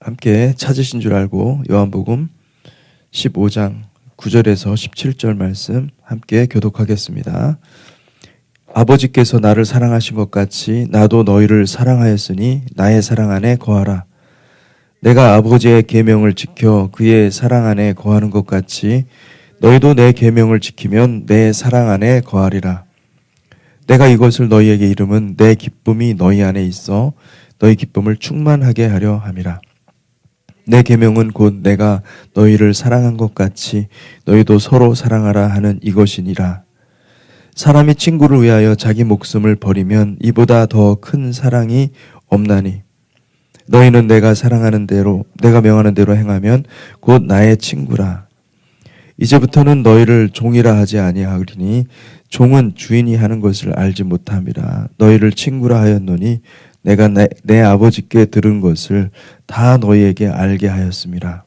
함께 찾으신 줄 알고 요한복음 15장 9절에서 17절 말씀 함께 교독하겠습니다. 아버지께서 나를 사랑하신 것 같이 나도 너희를 사랑하였으니 나의 사랑 안에 거하라. 내가 아버지의 계명을 지켜 그의 사랑 안에 거하는 것 같이 너희도 내 계명을 지키면 내 사랑 안에 거하리라. 내가 이것을 너희에게 이름은 내 기쁨이 너희 안에 있어 너희 기쁨을 충만하게 하려 함이라. 내 계명은 곧 내가 너희를 사랑한 것 같이 너희도 서로 사랑하라 하는 이것이니라. 사람이 친구를 위하여 자기 목숨을 버리면 이보다 더 큰 사랑이 없나니 너희는 내가 사랑하는 대로 내가 명하는 대로 행하면 곧 나의 친구라. 이제부터는 너희를 종이라 하지 아니하리니 종은 주인이 하는 것을 알지 못함이라. 너희를 친구라 하였노니 내가 내 아버지께 들은 것을 다 너희에게 알게 하였음이라.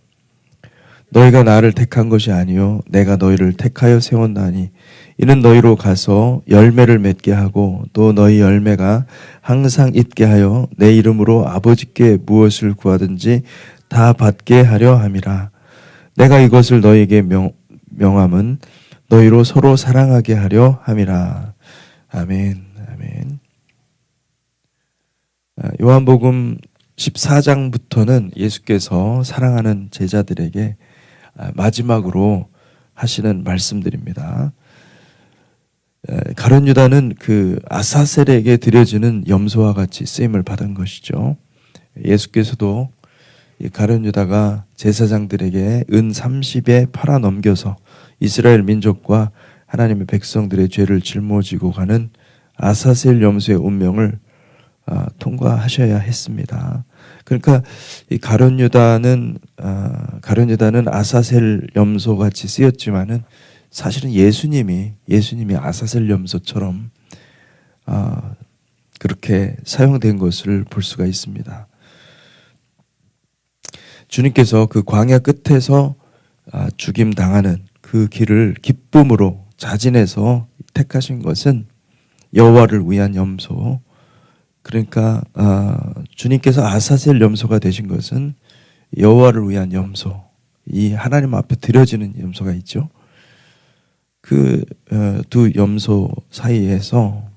너희가 나를 택한 것이 아니요 내가 너희를 택하여 세웠나니 이는 너희로 가서 열매를 맺게 하고 또 너희 열매가 항상 있게 하여 내 이름으로 아버지께 무엇을 구하든지 다 받게 하려 함이라. 내가 이것을 너희에게 명함은 너희로 서로 사랑하게 하려 함이라. 아멘. 아멘. 요한복음 14장부터는 예수께서 사랑하는 제자들에게 마지막으로 하시는 말씀들입니다. 가룟 유다는 그 아사셀에게 드려지는 염소와 같이 쓰임을 받은 것이죠. 예수께서도 가룟 유다가 제사장들에게 은 30에 팔아 넘겨서 이스라엘 민족과 하나님의 백성들의 죄를 짊어지고 가는 아사셀 염소의 운명을 통과하셔야 했습니다. 그러니까 이 가룟 유다는 아사셀 염소 같이 쓰였지만은 사실은 예수님이 아사셀 염소처럼 그렇게 사용된 것을 볼 수가 있습니다. 주님께서 그 광야 끝에서 죽임 당하는 그 길을 기쁨으로 자진해서 택하신 것은 여호와를 위한 염소. 그러니까 주님께서 아사셀 염소가 되신 것은 여호와를 위한 염소. 이 하나님 앞에 드려지는 염소가 있죠. 그 두 염소 사이에서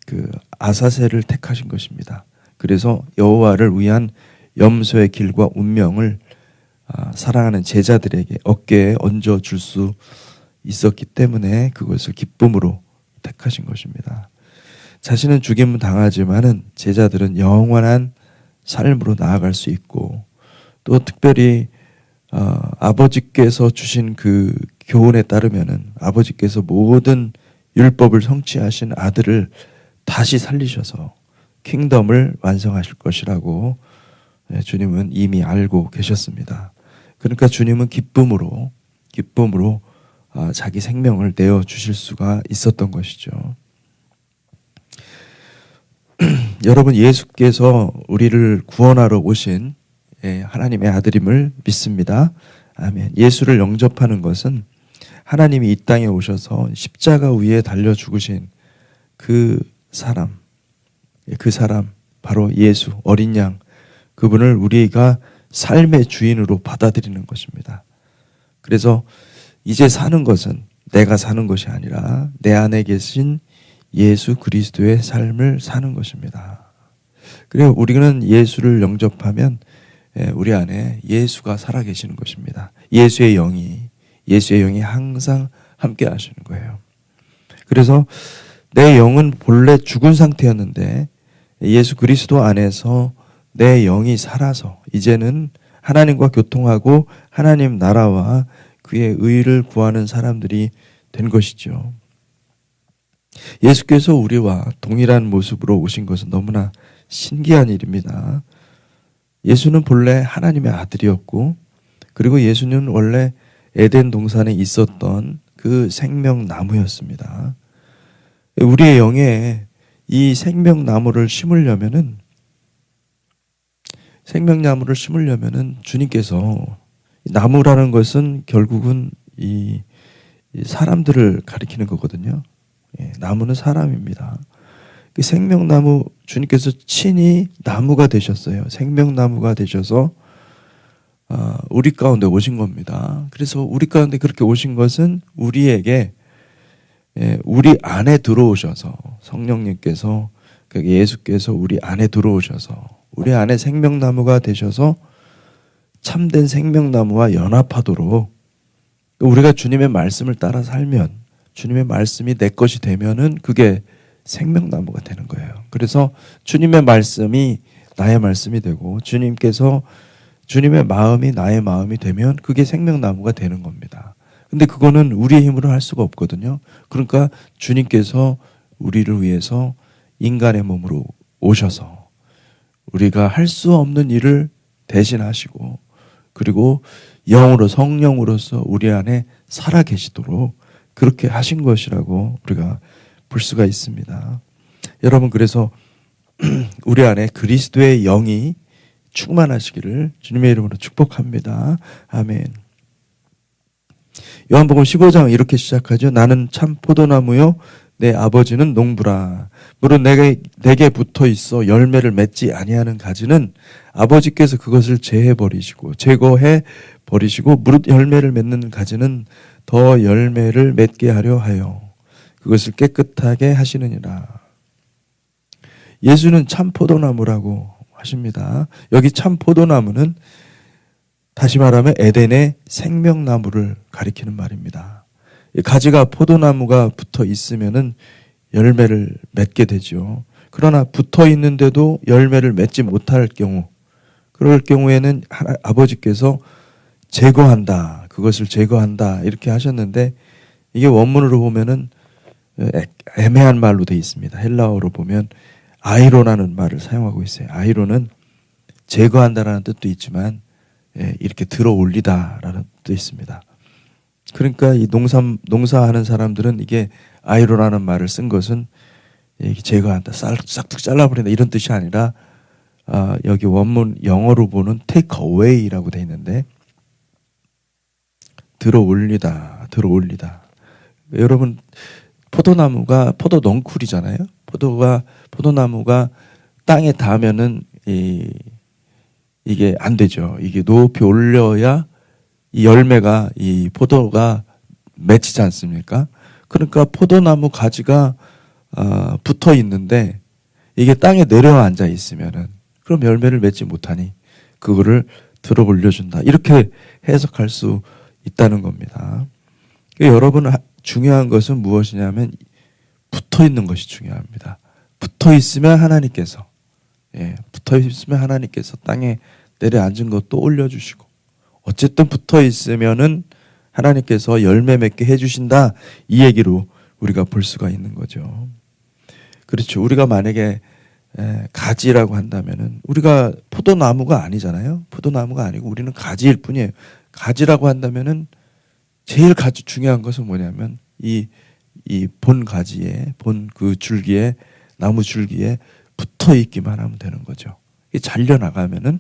그 아사셀을 택하신 것입니다. 그래서 여호와를 위한 염소의 길과 운명을 사랑하는 제자들에게 어깨에 얹어 줄 수 있었기 때문에 그것을 기쁨으로 택하신 것입니다. 자신은 죽임을 당하지만은 제자들은 영원한 삶으로 나아갈 수 있고 또 특별히 아버지께서 주신 그 교훈에 따르면은 아버지께서 모든 율법을 성취하신 아들을 다시 살리셔서 킹덤을 완성하실 것이라고 주님은 이미 알고 계셨습니다. 그러니까 주님은 기쁨으로 자기 생명을 내어 주실 수가 있었던 것이죠. 여러분, 예수께서 우리를 구원하러 오신 하나님의 아들임을 믿습니다. 아멘. 예수를 영접하는 것은 하나님이 이 땅에 오셔서 십자가 위에 달려 죽으신 그 사람 바로 예수, 어린 양, 그분을 우리가 삶의 주인으로 받아들이는 것입니다. 그래서 이제 사는 것은 내가 사는 것이 아니라 내 안에 계신 예수 그리스도의 삶을 사는 것입니다. 그래서 우리는 예수를 영접하면 우리 안에 예수가 살아계시는 것입니다. 예수의 영이 항상 함께 하시는 거예요. 그래서 내 영은 본래 죽은 상태였는데 예수 그리스도 안에서 내 영이 살아서 이제는 하나님과 교통하고 하나님 나라와 그의 의를 구하는 사람들이 된 것이죠. 예수께서 우리와 동일한 모습으로 오신 것은 너무나 신기한 일입니다. 예수는 본래 하나님의 아들이었고 그리고 예수는 원래 에덴 동산에 있었던 그 생명나무였습니다. 우리의 영에 이 생명나무를 심으려면은 주님께서 나무라는 것은 결국은 이 사람들을 가리키는 거거든요. 나무는 사람입니다. 그 생명나무 주님께서 친히 나무가 되셨어요. 생명나무가 되셔서 우리 가운데 오신 겁니다. 그래서 우리 가운데 그렇게 오신 것은 우리에게 우리 안에 들어오셔서 성령님께서 예수께서 우리 안에 들어오셔서 우리 안에 생명나무가 되셔서 참된 생명나무와 연합하도록 우리가 주님의 말씀을 따라 살면 주님의 말씀이 내 것이 되면은 그게 생명나무가 되는 거예요. 그래서 주님의 말씀이 나의 말씀이 되고 주님께서 주님의 마음이 나의 마음이 되면 그게 생명나무가 되는 겁니다. 근데 그거는 우리의 힘으로 할 수가 없거든요. 그러니까 주님께서 우리를 위해서 인간의 몸으로 오셔서 우리가 할 수 없는 일을 대신하시고 그리고 영으로 성령으로서 우리 안에 살아 계시도록 그렇게 하신 것이라고 우리가 볼 수가 있습니다. 여러분 그래서 우리 안에 그리스도의 영이 충만하시기를 주님의 이름으로 축복합니다. 아멘. 요한복음 15장 이렇게 시작하죠. 나는 참 포도나무요 내 아버지는 농부라. 물론 내게 붙어 있어 열매를 맺지 아니하는 가지는 아버지께서 그것을 제거해 버리시고 무릇 열매를 맺는 가지는 더 열매를 맺게 하려 하여 그것을 깨끗하게 하시느니라. 예수는 참 포도나무라고 하십니다. 여기 참 포도나무는 다시 말하면 에덴의 생명나무를 가리키는 말입니다. 가지가 포도나무가 붙어 있으면은 열매를 맺게 되죠. 그러나 붙어 있는데도 열매를 맺지 못할 경우, 그럴 경우에는 아버지께서 제거한다, 그것을 제거한다 이렇게 하셨는데 이게 원문으로 보면은 애매한 말로 되어 있습니다. 헬라어로 보면 아이로라는 말을 사용하고 있어요. 아이로는 제거한다라는 뜻도 있지만 이렇게 들어 올리다라는 뜻도 있습니다. 그러니까 이 농사하는 사람들은 이게 아이로라는 말을 쓴 것은 제거한다, 싹둑 잘라버린다 이런 뜻이 아니라 여기 원문 영어로 보는 take away라고 되어 있는데 들어 올리다. 여러분 포도나무가 포도 넝쿨이잖아요. 포도나무가 땅에 닿으면은 이게 안 되죠. 이게 높이 올려야 이 열매가 이 포도가 맺히지 않습니까? 그러니까 포도나무 가지가 붙어 있는데 이게 땅에 내려앉아 있으면은 그럼 열매를 맺지 못하니 그거를 들어 올려준다. 이렇게 해석할 수 있다는 겁니다. 여러분 중요한 것은 무엇이냐면 붙어 있는 것이 중요합니다. 붙어 있으면 하나님께서 땅에 내려앉은 것도 올려주시고 어쨌든 붙어 있으면은 하나님께서 열매 맺게 해주신다 이 얘기로 우리가 볼 수가 있는 거죠. 그렇죠. 우리가 만약에 가지라고 한다면은 우리가 포도나무가 아니잖아요. 포도나무가 아니고 우리는 가지일 뿐이에요. 가지라고 한다면은 제일 중요한 것은 뭐냐면 이 본 가지에 그 줄기에 나무 줄기에 붙어 있기만 하면 되는 거죠. 잘려 나가면은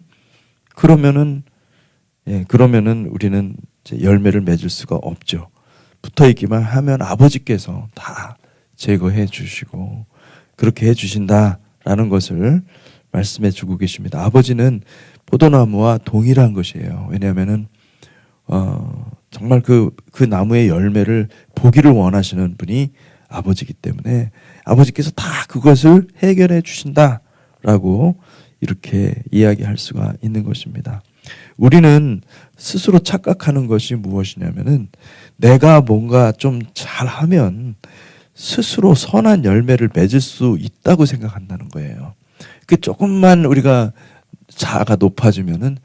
그러면은 우리는 이제 열매를 맺을 수가 없죠. 붙어 있기만 하면 아버지께서 다 제거해 주시고 그렇게 해 주신다라는 것을 말씀해 주고 계십니다. 아버지는 포도나무와 동일한 것이에요. 왜냐하면은 정말 그 나무의 열매를 보기를 원하시는 분이 아버지이기 때문에 아버지께서 다 그것을 해결해 주신다라고 이렇게 이야기할 수가 있는 것입니다. 우리는 스스로 착각하는 것이 무엇이냐면은 내가 뭔가 좀 잘하면 스스로 선한 열매를 맺을 수 있다고 생각한다는 거예요. 그 조금만 우리가 자아가 높아지면은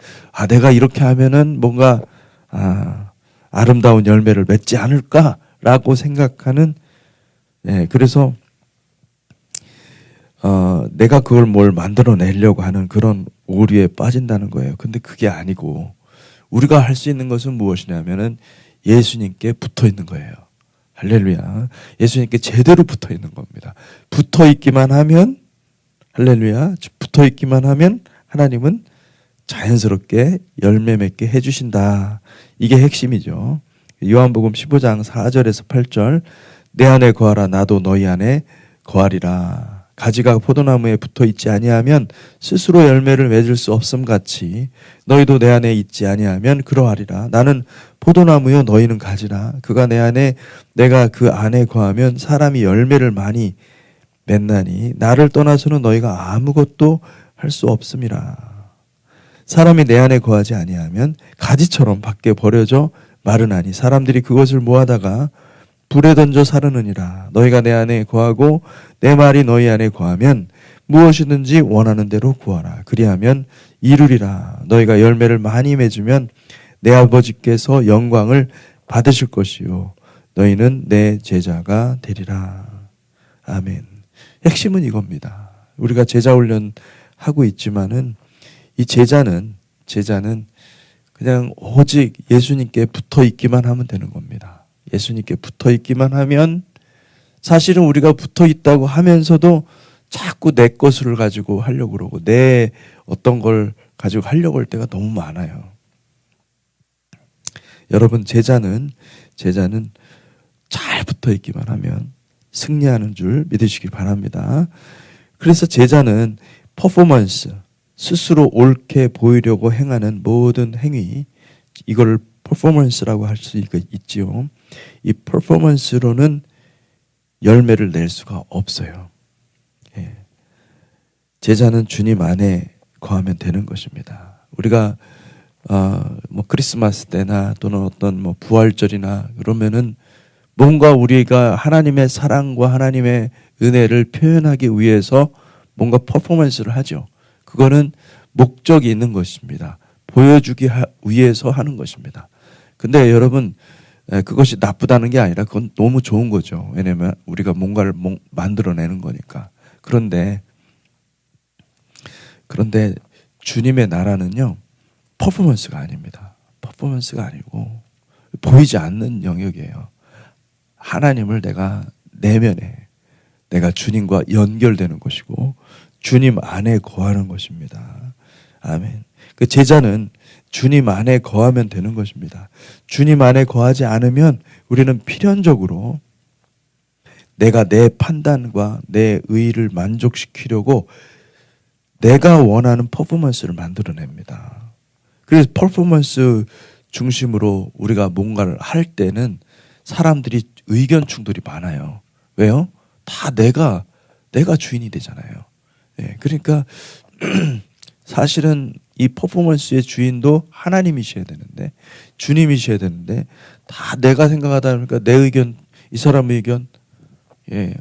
내가 이렇게 하면은 뭔가 아름다운 열매를 맺지 않을까라고 생각하는 그래서 내가 그걸 뭘 만들어내려고 하는 그런 오류에 빠진다는 거예요. 근데 그게 아니고 우리가 할 수 있는 것은 무엇이냐면은 예수님께 붙어 있는 거예요. 할렐루야. 예수님께 제대로 붙어 있는 겁니다. 붙어 있기만 하면 할렐루야. 붙어 있기만 하면 하나님은 자연스럽게 열매 맺게 해주신다. 이게 핵심이죠. 요한복음 15장 4절에서 8절 내 안에 거하라 나도 너희 안에 거하리라. 가지가 포도나무에 붙어 있지 아니하면 스스로 열매를 맺을 수 없음 같이 너희도 내 안에 있지 아니하면 그러하리라. 나는 포도나무요 너희는 가지라. 그가 내 안에 내가 그 안에 거하면 사람이 열매를 많이 맺나니 나를 떠나서는 너희가 아무것도 할 수 없음이라. 사람이 내 안에 거하지 아니하면 가지처럼 밖에 버려져 마르나니 사람들이 그것을 모아다가 불에 던져 사르느니라. 너희가 내 안에 거하고 내 말이 너희 안에 거하면 무엇이든지 원하는 대로 구하라. 그리하면 이루리라. 너희가 열매를 많이 맺으면 내 아버지께서 영광을 받으실 것이요 너희는 내 제자가 되리라. 아멘. 핵심은 이겁니다. 우리가 제자 훈련 하고 있지만은 이 제자는 그냥 오직 예수님께 붙어 있기만 하면 되는 겁니다. 예수님께 붙어 있기만 하면 사실은 우리가 붙어 있다고 하면서도 자꾸 내 것을 가지고 하려고 그러고 내 어떤 걸 가지고 하려고 할 때가 너무 많아요. 여러분 제자는 잘 붙어 있기만 하면 승리하는 줄 믿으시길 바랍니다. 그래서 제자는 퍼포먼스, 스스로 옳게 보이려고 행하는 모든 행위, 이거를 퍼포먼스라고 할 수 있지요. 이 퍼포먼스로는 열매를 낼 수가 없어요. 예. 제자는 주님 안에 거하면 되는 것입니다. 우리가 뭐 크리스마스 때나 또는 어떤 뭐 부활절이나 그러면은 뭔가 우리가 하나님의 사랑과 하나님의 은혜를 표현하기 위해서 뭔가 퍼포먼스를 하죠. 그거는 목적이 있는 것입니다. 보여주기 위해서 하는 것입니다. 근데 여러분 그것이 나쁘다는 게 아니라 그건 너무 좋은 거죠. 왜냐하면 우리가 뭔가를 만들어내는 거니까. 그런데 주님의 나라는요. 퍼포먼스가 아닙니다. 퍼포먼스가 아니고 보이지 않는 영역이에요. 하나님을 내가 내면에 내가 주님과 연결되는 것이고 주님 안에 거하는 것입니다. 아멘. 그 제자는 주님 안에 거하면 되는 것입니다. 주님 안에 거하지 않으면 우리는 필연적으로 내가 내 판단과 내 의의를 만족시키려고 내가 원하는 퍼포먼스를 만들어냅니다. 그래서 퍼포먼스 중심으로 우리가 뭔가를 할 때는 사람들이 의견 충돌이 많아요. 왜요? 다 내가 주인이 되잖아요. 예, 그러니까 사실은 이 퍼포먼스의 주인도 하나님이셔야 되는데 주님이셔야 되는데 다 내가 생각하다 보니까 내 의견, 이 사람의 의견, 예,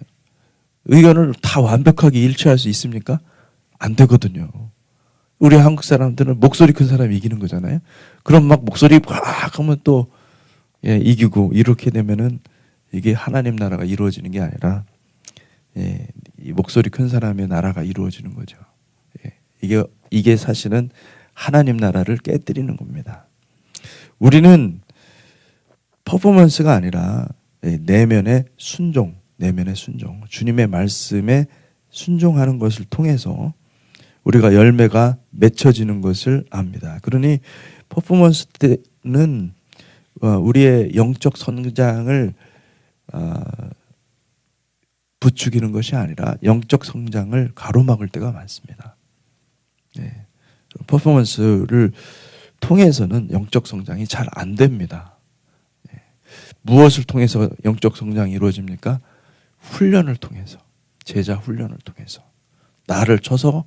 의견을 다 완벽하게 일치할 수 있습니까? 안 되거든요. 우리 한국 사람들은 목소리 큰 사람이 이기는 거잖아요. 그럼 막 목소리 꽉 하면 또 예, 이기고 이렇게 되면은 이게 하나님 나라가 이루어지는 게 아니라 예, 이 목소리 큰 사람의 나라가 이루어지는 거죠. 예, 이게 사실은 하나님 나라를 깨뜨리는 겁니다. 우리는 퍼포먼스가 아니라 내면의 순종, 주님의 말씀에 순종하는 것을 통해서 우리가 열매가 맺혀지는 것을 압니다. 그러니 퍼포먼스 때는 우리의 영적 성장을 부추기는 것이 아니라 영적 성장을 가로막을 때가 많습니다. 네. 퍼포먼스를 통해서는 영적 성장이 잘 안 됩니다. 네. 무엇을 통해서 영적 성장이 이루어집니까? 훈련을 통해서, 제자 훈련을 통해서 나를 쳐서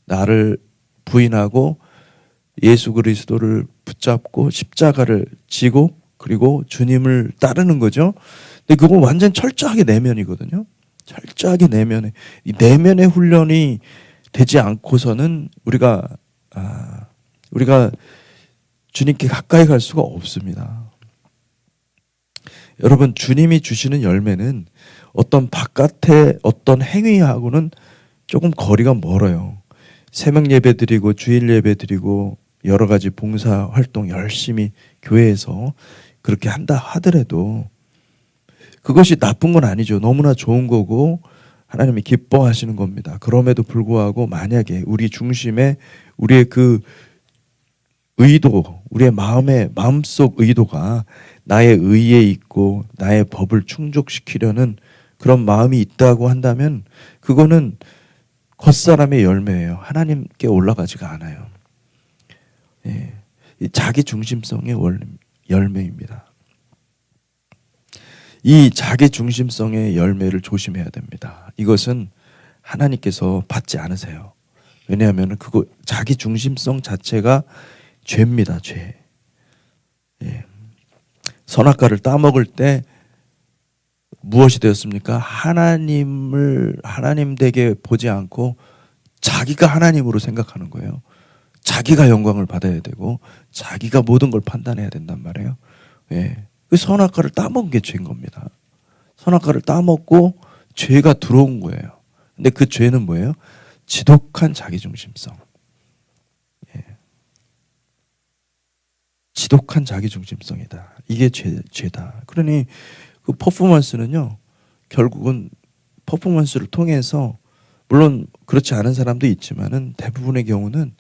나를 부인하고 예수 그리스도를 붙잡고 십자가를 지고 그리고 주님을 따르는 거죠. 근데 그건 완전 철저하게 내면이거든요. 철저하게 내면에 이 내면의 훈련이 되지 않고서는 우리가 주님께 가까이 갈 수가 없습니다. 여러분 주님이 주시는 열매는 어떤 바깥의 어떤 행위하고는 조금 거리가 멀어요. 새벽 예배 드리고 주일 예배 드리고 여러 가지 봉사 활동 열심히 교회에서 그렇게 한다 하더라도 그것이 나쁜 건 아니죠. 너무나 좋은 거고 하나님이 기뻐하시는 겁니다. 그럼에도 불구하고 만약에 우리 중심에 우리의 그 의도, 우리의 마음속 의도가 나의 의에 있고 나의 법을 충족시키려는 그런 마음이 있다고 한다면 그거는 겉사람의 열매예요. 하나님께 올라가지가 않아요. 예. 이 자기 중심성의 열매입니다. 이 자기 중심성의 열매를 조심해야 됩니다. 이것은 하나님께서 받지 않으세요. 왜냐하면 그거 자기 중심성 자체가 죄입니다. 죄. 예. 선악과를 따먹을 때 무엇이 되었습니까? 하나님 되게 보지 않고 자기가 하나님으로 생각하는 거예요. 자기가 영광을 받아야 되고 자기가 모든 걸 판단해야 된단 말이에요. 예. 그 선악과를 따먹은 게 죄인 겁니다. 선악과를 따먹고 죄가 들어온 거예요. 근데 그 죄는 뭐예요? 지독한 자기중심성. 예. 지독한 자기중심성이다. 이게 죄다. 그러니 그 퍼포먼스는요, 결국은 퍼포먼스를 통해서, 물론 그렇지 않은 사람도 있지만은 대부분의 경우는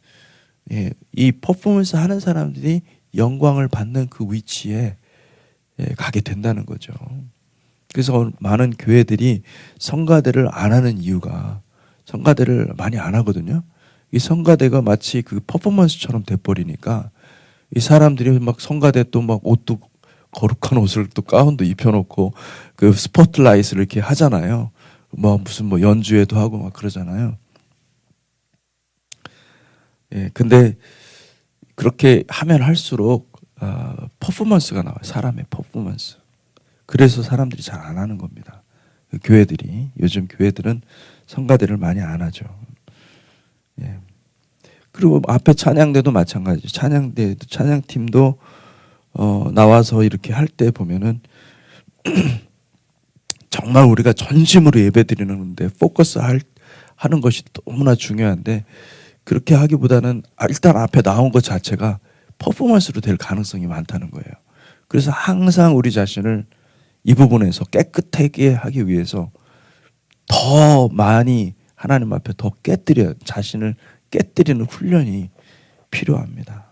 예, 이 퍼포먼스 하는 사람들이 영광을 받는 그 위치에 가게 된다는 거죠. 그래서 많은 교회들이 성가대를 안 하는 이유가, 성가대를 많이 안 하거든요. 이 성가대가 마치 그 퍼포먼스처럼 돼버리니까 이 사람들이 막 성가대 또 막 옷도 거룩한 옷을 또 가운도 입혀놓고 그 스포트라이트를 이렇게 하잖아요. 뭐 무슨 뭐 연주회도 하고 막 그러잖아요. 예, 근데 그렇게 하면 할수록 퍼포먼스가 나와요. 사람의 퍼포먼스. 그래서 사람들이 잘 안 하는 겁니다. 그 교회들이, 요즘 교회들은 성가대를 많이 안 하죠. 예. 그리고 앞에 찬양대도 마찬가지죠. 찬양팀도 나와서 이렇게 할 때 보면은 정말 우리가 전심으로 예배드리는데 하는 것이 너무나 중요한데, 그렇게 하기보다는 일단 앞에 나온 것 자체가 퍼포먼스로 될 가능성이 많다는 거예요. 그래서 항상 우리 자신을 이 부분에서 깨끗하게 하기 위해서 더 많이 하나님 앞에 더 자신을 깨뜨리는 훈련이 필요합니다.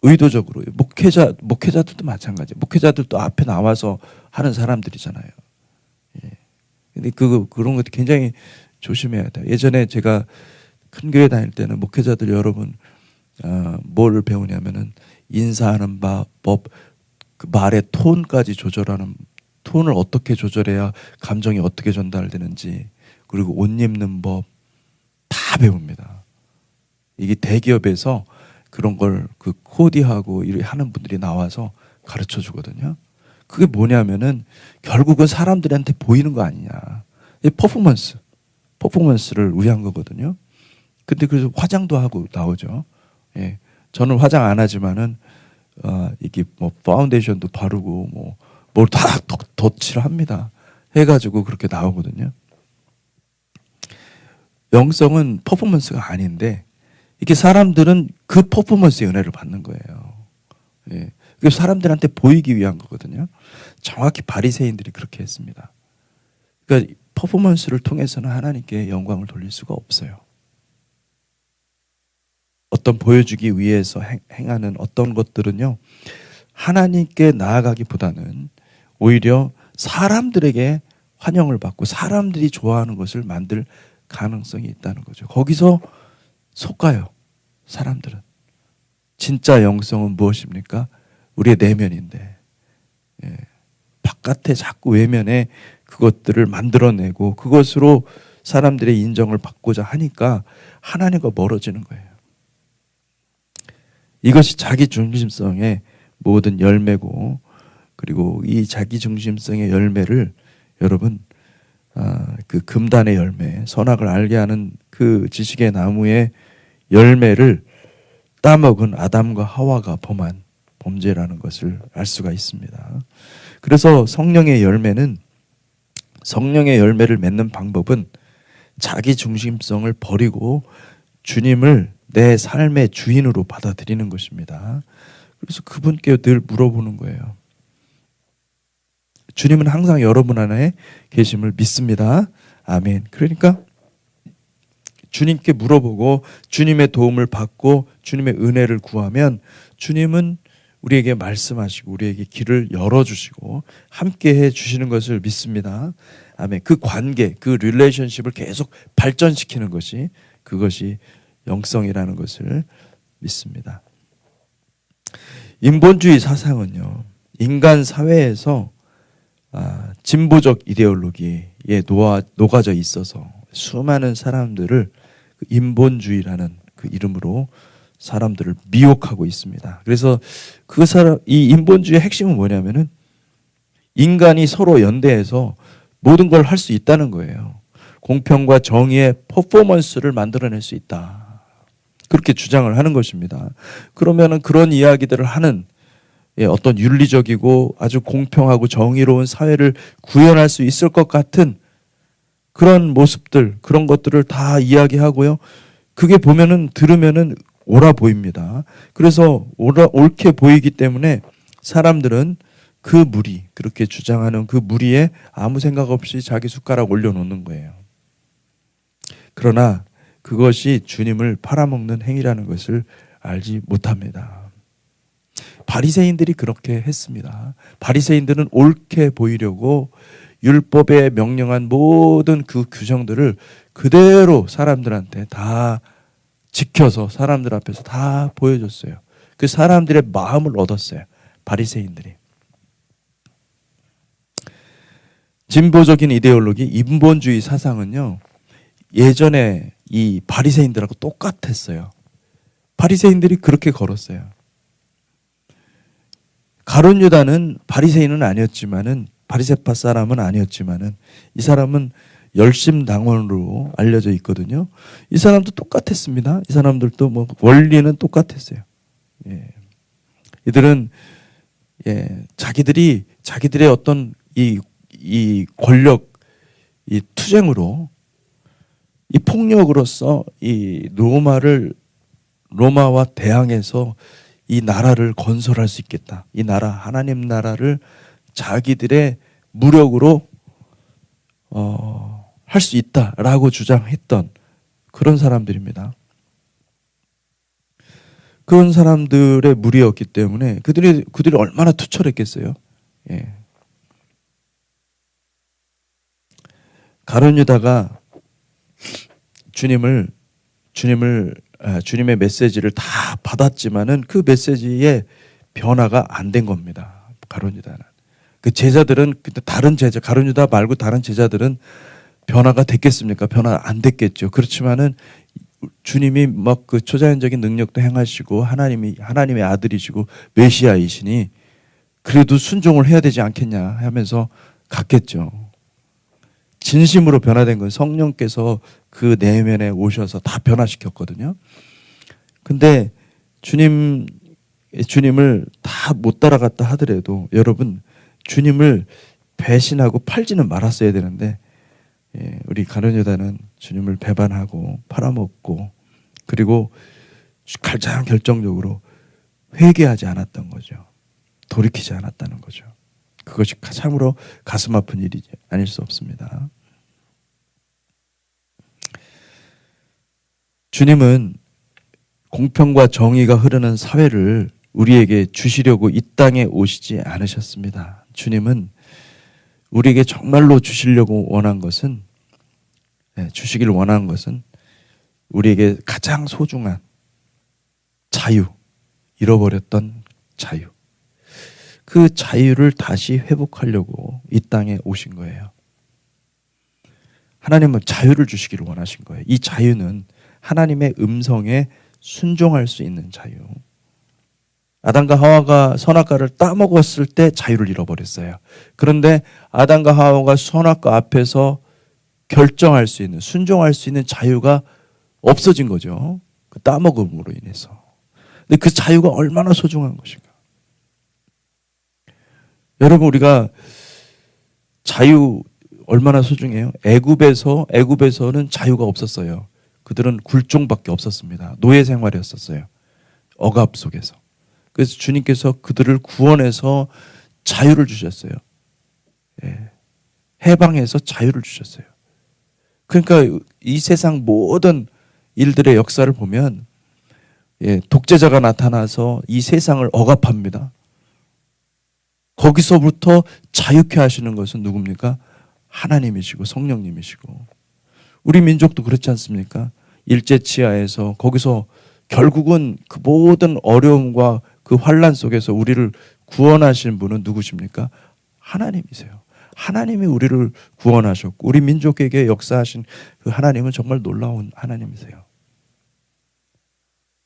의도적으로. 목회자들도 마찬가지예요. 목회자들도 앞에 나와서 하는 사람들이잖아요. 예. 근데 그런 것도 굉장히 조심해야 돼요. 예전에 제가 큰 교회 다닐 때는 목회자들 여러분, 뭐를 배우냐면은 인사하는 법, 그 말의 톤까지 조절하는, 톤을 어떻게 조절해야 감정이 어떻게 전달되는지, 그리고 옷 입는 법 다 배웁니다. 이게 대기업에서 그런 걸 그 코디하고 하는 분들이 나와서 가르쳐 주거든요. 그게 뭐냐면은 결국은 사람들한테 보이는 거 아니냐. 이 퍼포먼스를 위한 거거든요. 근데 그래서 화장도 하고 나오죠. 예. 저는 화장 안 하지만은 이게 뭐 파운데이션도 바르고 뭘 다 덧칠을 합니다. 해가지고 그렇게 나오거든요. 영성은 퍼포먼스가 아닌데 이게 사람들은 그 퍼포먼스의 은혜를 받는 거예요. 예. 그게 사람들한테 보이기 위한 거거든요. 정확히 바리새인들이 그렇게 했습니다. 그러니까 퍼포먼스를 통해서는 하나님께 영광을 돌릴 수가 없어요. 어떤 보여주기 위해서 행하는 어떤 것들은요, 하나님께 나아가기보다는 오히려 사람들에게 환영을 받고 사람들이 좋아하는 것을 만들 가능성이 있다는 거죠. 거기서 속아요, 사람들은. 진짜 영성은 무엇입니까? 우리의 내면인데, 예. 바깥에 자꾸 외면에 그것들을 만들어내고 그것으로 사람들의 인정을 받고자 하니까 하나님과 멀어지는 거예요. 이것이 자기중심성의 모든 열매고, 그리고 이 자기중심성의 열매를 여러분, 그 금단의 열매, 선악을 알게 하는 그 지식의 나무의 열매를 따먹은 아담과 하와가 범한 범죄라는 것을 알 수가 있습니다. 그래서 성령의 열매를 맺는 방법은 자기중심성을 버리고 주님을 내 삶의 주인으로 받아들이는 것입니다. 그래서 그분께 늘 물어보는 거예요. 주님은 항상 여러분 안에 계심을 믿습니다. 아멘. 그러니까 주님께 물어보고 주님의 도움을 받고 주님의 은혜를 구하면 주님은 우리에게 말씀하시고 우리에게 길을 열어주시고 함께해 주시는 것을 믿습니다. 아멘. 그 관계, 그 릴레이션십을 계속 발전시키는 것이 그것이 영성이라는 것을 믿습니다. 인본주의 사상은요, 인간 사회에서 진보적 이데올로기에 녹아져 있어서 수많은 사람들을 그 인본주의라는 그 이름으로 사람들을 미혹하고 있습니다. 그래서 이 인본주의의 핵심은 뭐냐면은 인간이 서로 연대해서 모든 걸 할 수 있다는 거예요. 공평과 정의의 퍼포먼스를 만들어낼 수 있다. 그렇게 주장을 하는 것입니다. 그러면은 그런 이야기들을 하는 어떤 윤리적이고 아주 공평하고 정의로운 사회를 구현할 수 있을 것 같은 그런 모습들, 그런 것들을 다 이야기하고요. 그게 보면은, 들으면은 옳아 보입니다. 그래서 옳게 보이기 때문에 사람들은 그 무리, 그렇게 주장하는 그 무리에 아무 생각 없이 자기 숟가락 올려놓는 거예요. 그러나 그것이 주님을 팔아먹는 행위라는 것을 알지 못합니다. 바리새인들이 그렇게 했습니다. 바리새인들은 옳게 보이려고 율법에 명령한 모든 그 규정들을 그대로 사람들한테 다 지켜서 사람들 앞에서 다 보여줬어요. 그 사람들의 마음을 얻었어요. 바리새인들이. 진보적인 이데올로기, 인본주의 사상은요, 예전에 이 바리새인들하고 똑같았어요. 바리새인들이 그렇게 걸었어요. 가룟 유다는 바리새인은 아니었지만은, 바리새파 사람은 아니었지만은, 이 사람은 열심당원으로 알려져 있거든요. 이 사람도 똑같았습니다. 이 사람들도 뭐 원리는 똑같았어요. 예. 이들은 자기들의 어떤 이 권력, 이 투쟁으로, 이 폭력으로서 이 로마와 대항해서 이 나라를 건설할 수 있겠다. 이 나라, 하나님 나라를 자기들의 무력으로 할 수 있다라고 주장했던 그런 사람들입니다. 그런 사람들의 무리였기 때문에 그들이 얼마나 투철했겠어요. 예. 가룟 유다가 주님의 메시지를 다 받았지만은 그 메시지의 변화가 안 된 겁니다. 가룟 유다는. 그 제자들은 가룟 유다 말고 다른 제자들은 변화가 됐겠습니까? 변화 안 됐겠죠. 그렇지만은 주님이 막 그 초자연적인 능력도 행하시고 하나님의 아들이시고 메시아이시니 그래도 순종을 해야 되지 않겠냐 하면서 갔겠죠. 진심으로 변화된 건 성령께서 그 내면에 오셔서 다 변화시켰거든요. 근데 주님을 다 못 따라갔다 하더라도 여러분, 주님을 배신하고 팔지는 말았어야 되는데 우리 가룟 유다는 주님을 배반하고 팔아먹고 그리고 가장 결정적으로 회개하지 않았던 거죠. 돌이키지 않았다는 거죠. 그것이 참으로 가슴 아픈 일이 아닐 수 없습니다. 주님은 공평과 정의가 흐르는 사회를 우리에게 주시려고 이 땅에 오시지 않으셨습니다. 주님은 우리에게 정말로 주시길 원한 것은 우리에게 가장 소중한 자유, 잃어버렸던 자유. 그 자유를 다시 회복하려고 이 땅에 오신 거예요. 하나님은 자유를 주시기를 원하신 거예요. 이 자유는 하나님의 음성에 순종할 수 있는 자유. 아담과 하와가 선악과를 따먹었을 때 자유를 잃어버렸어요. 그런데 아담과 하와가 선악과 앞에서 결정할 수 있는, 순종할 수 있는 자유가 없어진 거죠. 그 따먹음으로 인해서. 근데 그 자유가 얼마나 소중한 것인가. 여러분, 우리가 자유 얼마나 소중해요? 애굽에서는 자유가 없었어요. 그들은 굴종밖에 없었습니다. 노예 생활이었었어요. 억압 속에서. 그래서 주님께서 그들을 구원해서 자유를 주셨어요. 해방해서 자유를 주셨어요. 그러니까 이 세상 모든 일들의 역사를 보면 독재자가 나타나서 이 세상을 억압합니다. 거기서부터 자유케 하시는 것은 누굽니까? 하나님이시고 성령님이시고. 우리 민족도 그렇지 않습니까? 일제치하에서 거기서 결국은 그 모든 어려움과 그 환난 속에서 우리를 구원하신 분은 누구십니까? 하나님이세요. 하나님이 우리를 구원하셨고 우리 민족에게 역사하신 그 하나님은 정말 놀라운 하나님이세요.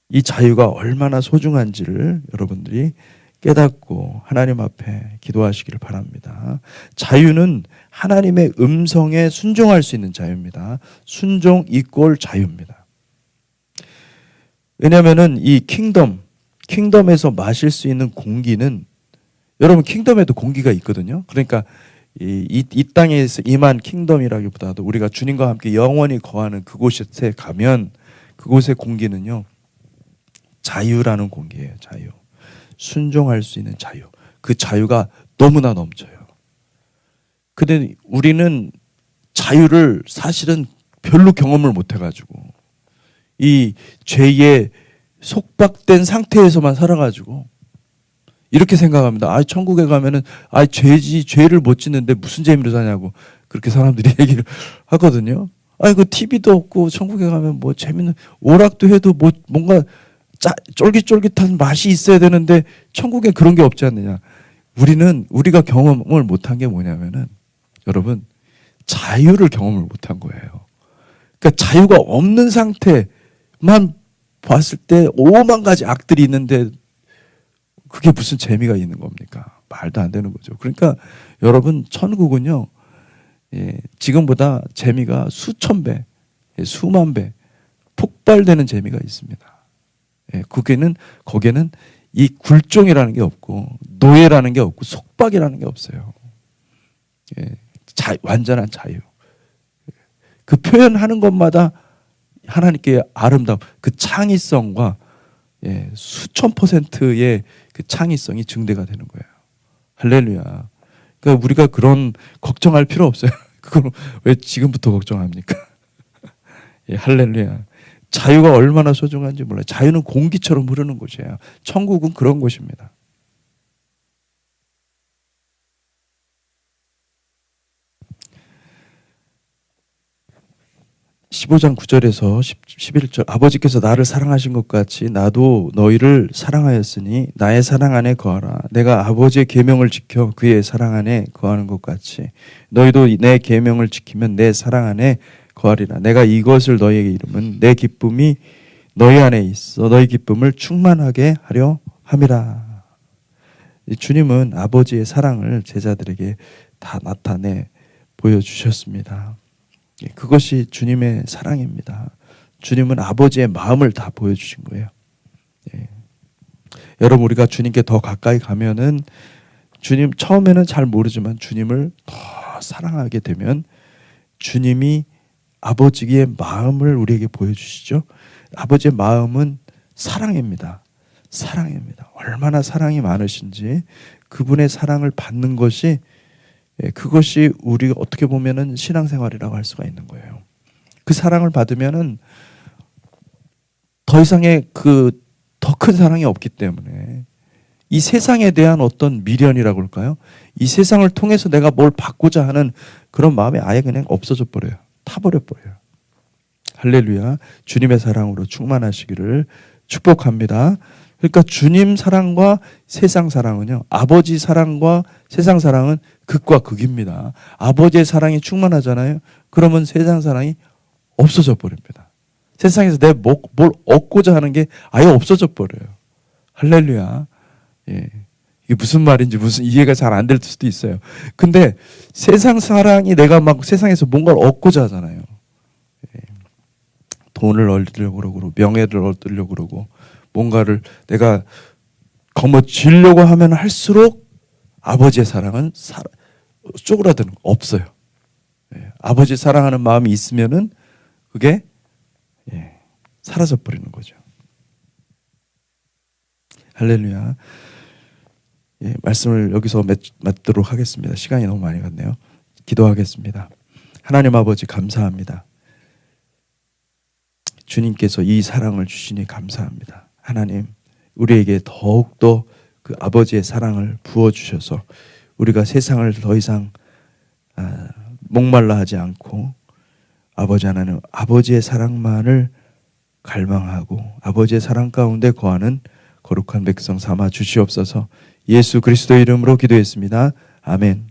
이 자유가 얼마나 소중한지를 여러분들이 깨닫고 하나님 앞에 기도하시기를 바랍니다. 자유는 하나님의 음성에 순종할 수 있는 자유입니다. 순종 이꼴 자유입니다. 왜냐하면 이 킹덤에서 마실 수 있는 공기는 여러분 킹덤에도 공기가 있거든요. 그러니까 이 땅에서 임한 킹덤이라기보다도 우리가 주님과 함께 영원히 거하는 그곳에 가면 그곳의 공기는요. 자유라는 공기예요. 자유. 순종할 수 있는 자유. 그 자유가 너무나 넘쳐요. 근데 우리는 자유를 사실은 별로 경험을 못 해가지고 이 죄에 속박된 상태에서만 살아가지고 이렇게 생각합니다. 아, 천국에 가면은 죄를 못 짓는데 무슨 재미로 사냐고 그렇게 사람들이 얘기를 하거든요. 그 TV도 없고 천국에 가면 뭐 재밌는 오락도 해도 뭐 뭔가 쫄깃쫄깃한 맛이 있어야 되는데 천국에 그런 게 없지 않느냐. 우리가 경험을 못한 게 뭐냐면은 여러분 자유를 경험을 못한 거예요. 그러니까 자유가 없는 상태만 봤을 때 5만 가지 악들이 있는데 그게 무슨 재미가 있는 겁니까? 말도 안 되는 거죠. 그러니까 여러분 천국은요 지금보다 재미가 수천 배, 수만 배 폭발되는 재미가 있습니다. 거기에는 이 굴종이라는 게 없고 노예라는 게 없고 속박이라는 게 없어요. 완전한 자유. 그 표현하는 것마다 하나님께 아름다움, 그 창의성과 수천 %의 그 창의성이 증대가 되는 거예요. 할렐루야. 그러니까 우리가 그런 걱정할 필요 없어요. 그걸 왜 지금부터 걱정합니까? 할렐루야. 자유가 얼마나 소중한지 몰라요. 자유는 공기처럼 흐르는 곳이에요. 천국은 그런 곳입니다. (15장 9절에서 11절) 아버지께서 나를 사랑하신 것 같이 나도 너희를 사랑하였으니 나의 사랑 안에 거하라. 내가 아버지의 계명을 지켜 그의 사랑 안에 거하는 것 같이 너희도 내 계명을 지키면 내 사랑 안에 거하리라. 내가 이것을 너희에게 이름은 내 기쁨이 너희 안에 있어 너희 기쁨을 충만하게 하려 함이라. 주님은 아버지의 사랑을 제자들에게 다 나타내 보여주셨습니다. 그것이 주님의 사랑입니다. 주님은 아버지의 마음을 다 보여주신 거예요. 여러분 우리가 주님께 더 가까이 가면은 주님 처음에는 잘 모르지만 주님을 더 사랑하게 되면 주님이 아버지의 마음을 우리에게 보여주시죠. 아버지의 마음은 사랑입니다. 사랑입니다. 얼마나 사랑이 많으신지 그분의 사랑을 받는 것이 그것이 우리가 어떻게 보면은 신앙생활이라고 할 수가 있는 거예요. 그 사랑을 받으면은 더 이상의 더 큰 사랑이 없기 때문에 이 세상에 대한 어떤 미련이라고 할까요? 이 세상을 통해서 내가 뭘 받고자 하는 그런 마음이 아예 그냥 없어져 버려요. 타버려 버려요. 할렐루야. 주님의 사랑으로 충만하시기를 축복합니다. 그러니까 주님 사랑과 세상 사랑은요. 아버지 사랑과 세상 사랑은 극과 극입니다. 아버지의 사랑이 충만하잖아요. 그러면 세상 사랑이 없어져 버립니다. 세상에서 뭘 얻고자 하는 게 아예 없어져 버려요. 할렐루야. 이게 무슨 말인지 이해가 잘 안 될 수도 있어요. 근데 세상 사랑이 내가 막 세상에서 뭔가를 얻고자 하잖아요. 돈을 얻으려고 그러고 명예를 얻으려고 그러고 뭔가를 내가 거머쥐려고 하면 할수록 아버지의 사랑은 쪼그라드는 거 없어요. 아버지 사랑하는 마음이 있으면은 그게 사라져 버리는 거죠. 할렐루야. 말씀을 여기서 맺도록 하겠습니다. 시간이 너무 많이 갔네요. 기도하겠습니다. 하나님 아버지 감사합니다. 주님께서 이 사랑을 주시니 감사합니다. 하나님, 우리에게 더욱더 그 그 아버지의 사랑을 부어주셔서 우리가 세상을 더 이상 목말라 하지 않고 아버지 하나님 아버지의 사랑만을 갈망하고 아버지의 사랑 가운데 거하는 거룩한 백성 삼아 주시옵소서. 예수 그리스도의 이름으로 기도했습니다. 아멘.